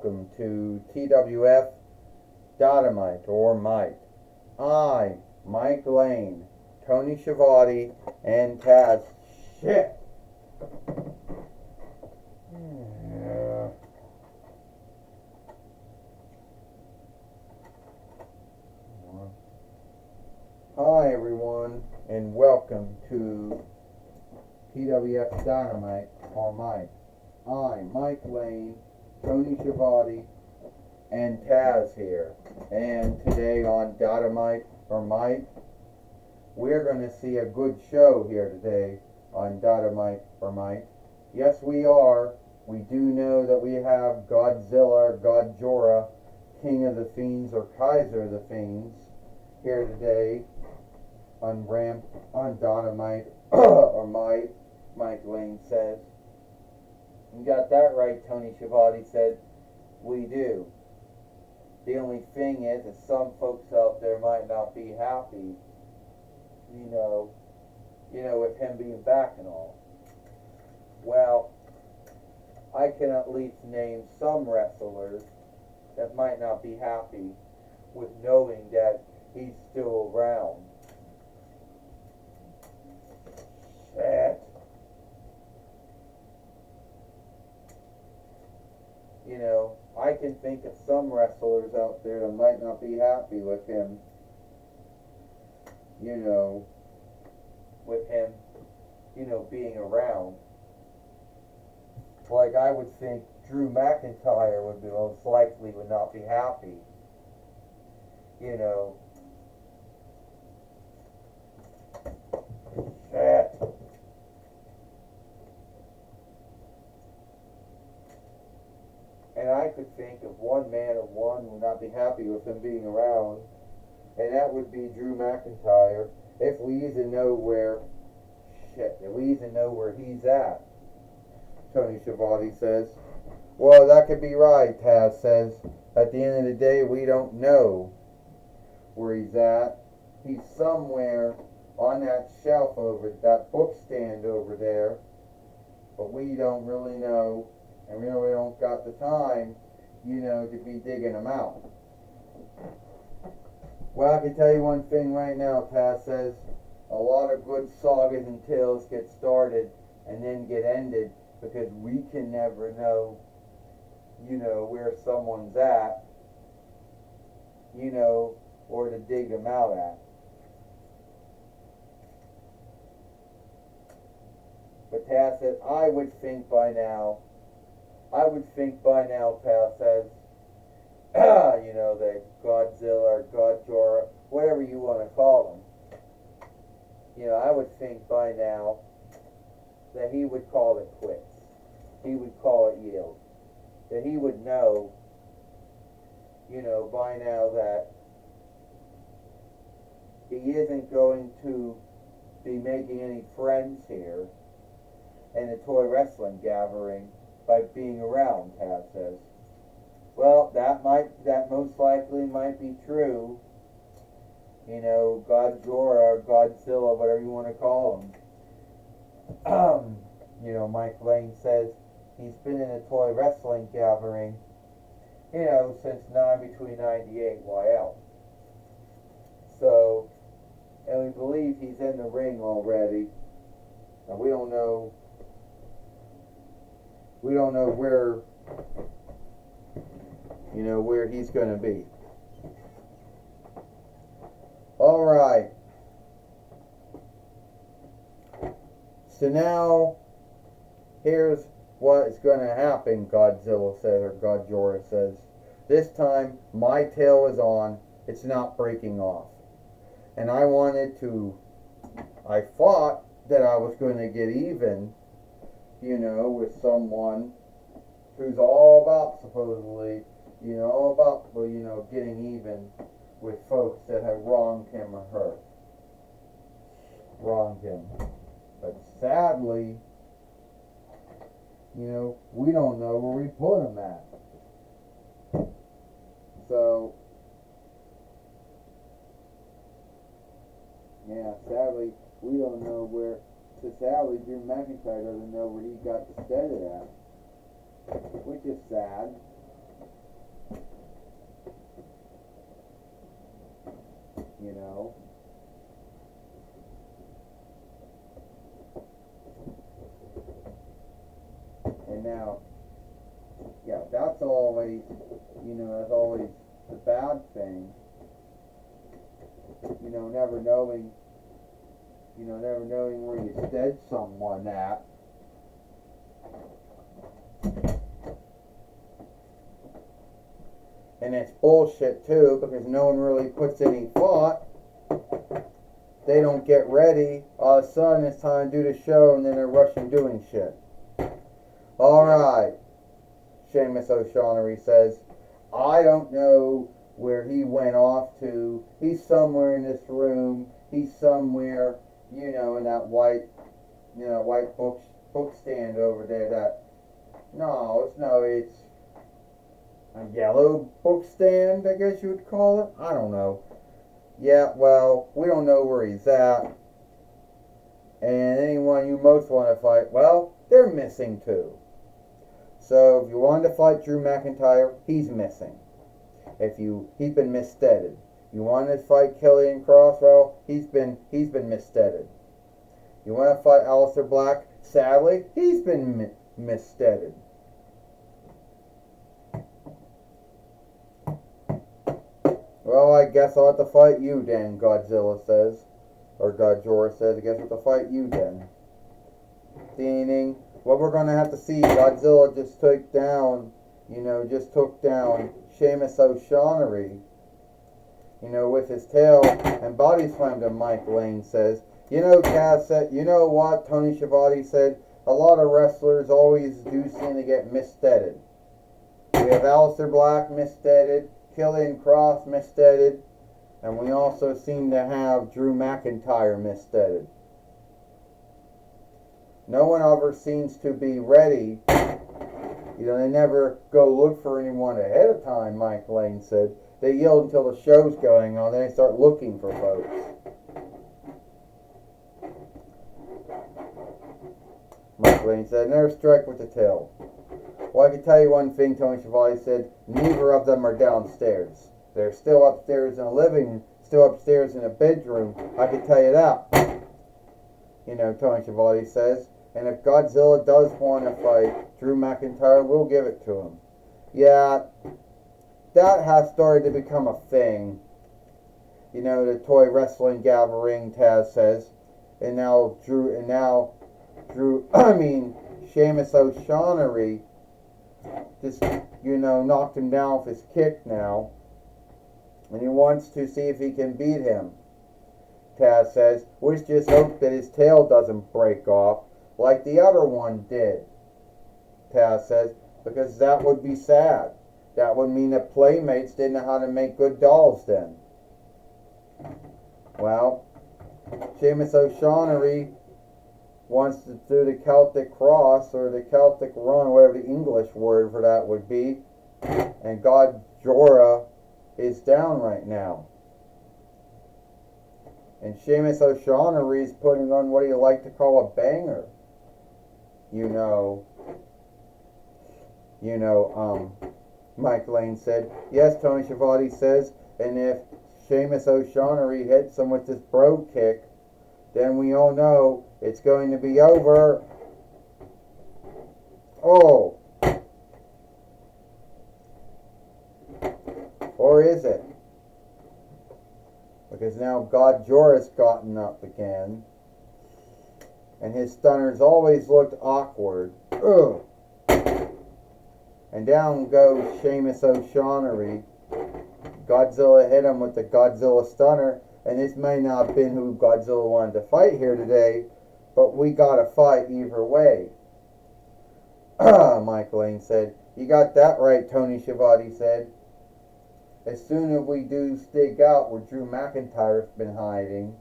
welcome to TWF Dynamite or Mike. I, Mike Lane, Tony Schiavone, and Taz. Shit! Yeah. Hi everyone, and welcome to TWF Dynamite or Mike. I, Mike Lane, Tony Schiavone, and Taz here. And today on Dynamite or Mike, we're going to see a good show here today on Dynamite or Mike. Yes, we are. We do know that we have Godzilla, Godzilla, King of the Fiends, or Kaiser of the Fiends here today on Dynamite or Mike Lane says. You got that right, Tony Schiavone said. We do. The only thing is that some folks out there might not be happy, with him being back and all. Well, I can at least name some wrestlers that might not be happy with knowing that he's still around. Shit. I can think of some wrestlers out there that might not be happy with him, being around. Like, I would think Drew McIntyre would be most likely would not be happy, Shit. And I could think of one man of one would not be happy with him being around, and that would be Drew McIntyre. If we even know where he's at, Tony Schiavone says. Well, that could be right, Taz says. At the end of the day, we don't know where he's at. He's somewhere on that shelf over that book stand over there, but we don't really know. And we really don't got the time, to be digging them out. Well, I can tell you one thing right now, Taz says. A lot of good sagas and tales get started and then get ended because we can never know, where someone's at, or to dig them out at. But Taz said, I would think by now, Taz says, that Godzilla or Godzilla, whatever you want to call him, I would think by now that he would call it quits. He would call it yield. That he would know, by now that he isn't going to be making any friends here in the toy wrestling gathering by being around, Taz says. Well, that most likely might be true. Godzilla or Godzilla, whatever you want to call him. Mike Lane says he's been in a toy wrestling gathering, since between 98 YL. So, and we believe he's in the ring already. Now we don't know where, where he's going to be. All right. So now, here's what is going to happen, Godzilla says, or Godzilla says. This time, my tail is on. It's not breaking off. And I thought that I was going to get even, with someone who's all about, supposedly, getting even with folks that have wronged him or her. Wronged him. But sadly, we don't know where we put him at. So, yeah, sadly, we don't know where. So sadly, Drew McIntyre doesn't know where he got the steady at, which is sad. you know. And now, yeah, that's always, that's always the bad thing. Never knowing, never knowing where you stead someone at. And it's bullshit too, because no one really puts any thought. They don't get ready. All of a sudden it's time to do the show, and then they're rushing doing shit. Alright, Seamus O'Shaughnessy says, I don't know where he went off to. He's somewhere in this room. He's somewhere, in that white, white book stand over there. It's a yellow book stand, I guess you would call it. I don't know. Yeah, well, we don't know where he's at. And anyone you most want to fight, well, they're missing too. So if you wanted to fight Drew McIntyre, he's missing. He's been missteaded. You wanted to fight Killian Cross, well, he's been missteaded. You want to fight Aleister Black, sadly, he's been missteaded. Well, I guess I'll have to fight you then, Godzilla says. Or Godzilla says, I guess I'll have to fight you then. Meaning, what we're going to have to see, Godzilla just took down Seamus O'Shaughnessy, with his tail and body slammed him, Mike Lane says. Taz said, you know what, Tony Schiavone said, a lot of wrestlers always do seem to get missteaded. We have Aleister Black missteaded, Killian Cross missteaded, and we also seem to have Drew McIntyre missteaded. No one ever seems to be ready. They never go look for anyone ahead of time, Mike Lane said. They yield until the show's going on, then they start looking for folks. Mike Lane said, never strike with the tail. Well, I can tell you one thing, Tony Schiavone said, neither of them are downstairs. They're still upstairs in a still upstairs in a bedroom, I can tell you that. Tony Schiavone says. And if Godzilla does want to fight Drew McIntyre, we'll give it to him. Yeah, that has started to become a thing. The toy wrestling gathering, Taz says. And now Seamus O'Shaughnessy just, knocked him down with his kick now. And he wants to see if he can beat him. Taz says, we just hope that his tail doesn't break off like the other one did. Taz says, because that would be sad. That would mean that Playmates didn't know how to make good dolls then. Well, Seamus O'Shaughnessy wants to do the Celtic Cross or the Celtic Run, whatever the English word for that would be. And God Jorah is down right now. And Seamus O'Shaughnessy is putting on what you like to call a banger. Mike Lane said, yes, Tony Schiavone says, and if Seamus O'Shaughnessy hits him with this bro kick, then we all know it's going to be over. Oh. Or is it? Because now God Jorah's gotten up again. And his stunners always looked awkward. Ugh. And down goes Seamus O'Shaughnessy. Godzilla hit him with the Godzilla stunner. And this may not have been who Godzilla wanted to fight here today, but we got to fight either way. Mike Lane said. You got that right, Tony Schiavone said. As soon as we do stick out where Drew McIntyre's been hiding,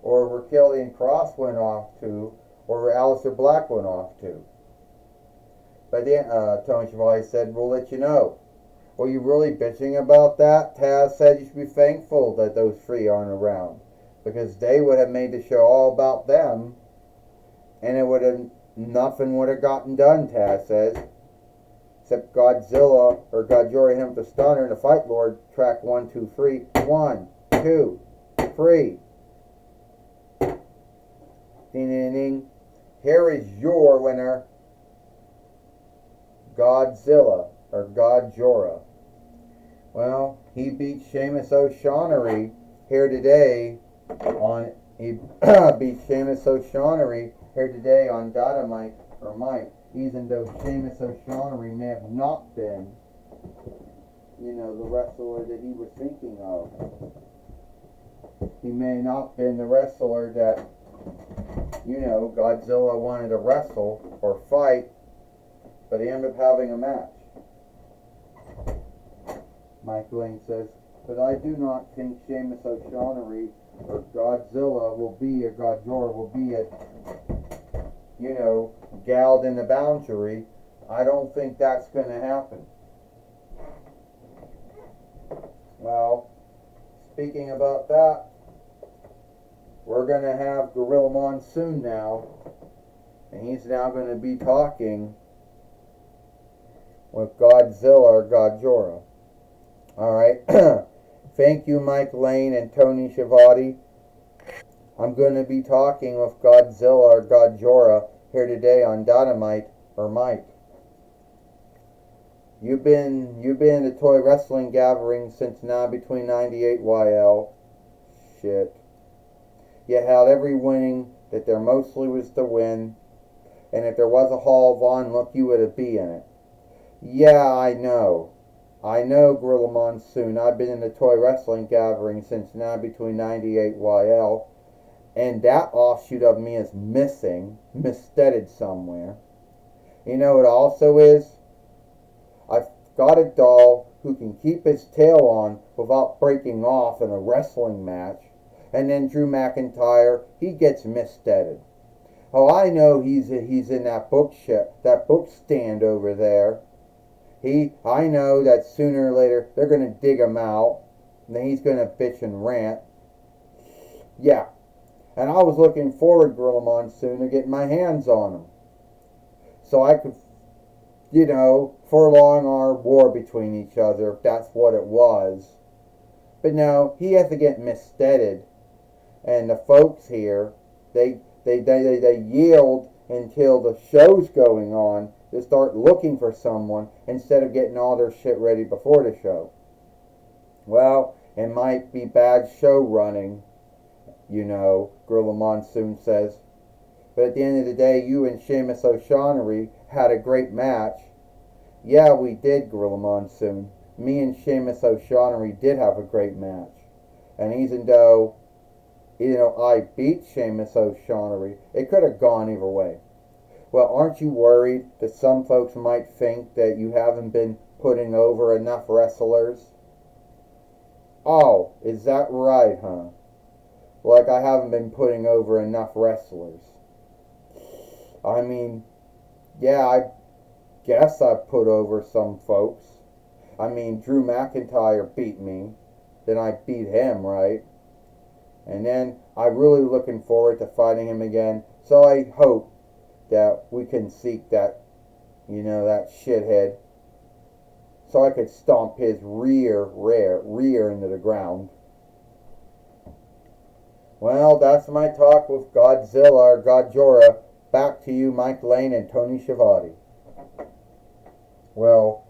or where Killian Cross went off to, or where Aleister Black went off to. But then Tony Schiavone said, we'll let you know. Were you really bitching about that? Taz said you should be thankful that those three aren't around, because they would have made the show all about them, and nothing would have gotten done, Taz says. Except Godzilla, or Godzilla hit him with the stunner, and the Fight Lord track 1, 2, 3. 1, 2, free. Ding, ding, ding. Here is your winner, Godzilla, or Godjora. Well, he beat Seamus O'Shaughnessy here today on he beat Seamus O'Shaughnessy here today on Dynamite or Mike. Even though Seamus O'Shaughnessy may have not been, the wrestler that he was thinking of. He may not have been the wrestler that, Godzilla wanted to wrestle or fight, but he ended up having a match. Mike Lane says, but I do not think Seamus O'Shaughnessy or Godzilla will be, or Godjora will be gouged in the boundary. I don't think that's going to happen. Well, speaking about that, we're going to have Gorilla Monsoon now, and he's now going to be talking with Godzilla or Godjora. Alright, thank you Mike Lane and Tony Schiavone. I'm going to be talking with Godzilla or Godjora here today on Dynamite or Mike. You've been in the toy wrestling gathering since now between 98 YL. Shit. You had every winning that there mostly was to win, and if there was a Hall of On look, you would have been in it. Yeah, I know, Gorilla Monsoon. I've been in the toy wrestling gathering since now between 98 YL, and that offshoot of me is missteaded somewhere. You know what also is? I've got a doll who can keep his tail on without breaking off in a wrestling match, and then Drew McIntyre, he gets missteaded. Oh, I know he's in that book stand over there. I know that sooner or later they're going to dig him out, and then he's going to bitch and rant. Yeah, and I was looking forward, Gorilla Monsoon, to getting my hands on him, so I could, prolong our war between each other, if that's what it was. But no, he has to get missteaded, and the folks here, they yield until the show's going on to start looking for someone instead of getting all their shit ready before the show. Well, it might be bad show running, Gorilla Monsoon says. But at the end of the day, you and Seamus O'Shaughnessy had a great match. Yeah, we did, Gorilla Monsoon. Me and Seamus O'Shaughnessy did have a great match. And even though, I beat Seamus O'Shaughnessy, it could have gone either way. Well, aren't you worried that some folks might think that you haven't been putting over enough wrestlers? Oh, is that right, huh? Like I haven't been putting over enough wrestlers. I mean, yeah, I guess I've put over some folks. I mean, Drew McIntyre beat me. Then I beat him, right? And then I'm really looking forward to fighting him again. So I hope that we can seek that, that shithead, so I could stomp his rear into the ground. Well, that's my talk with Godzilla or Godjora. Back to you, Mike Lane and Tony Schiavone. Well,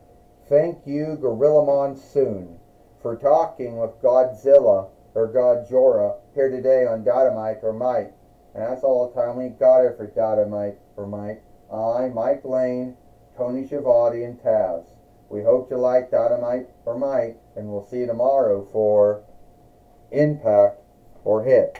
thank you, Gorilla Monsoon, for talking with Godzilla or Godjora here today on Dynamite or Mike. And that's all the time we got here for Dynamite or Mike. I'm Mike Lane, Tony Schiavone, and Taz. We hope you like Dynamite or Mike, and we'll see you tomorrow for Impact or Hit.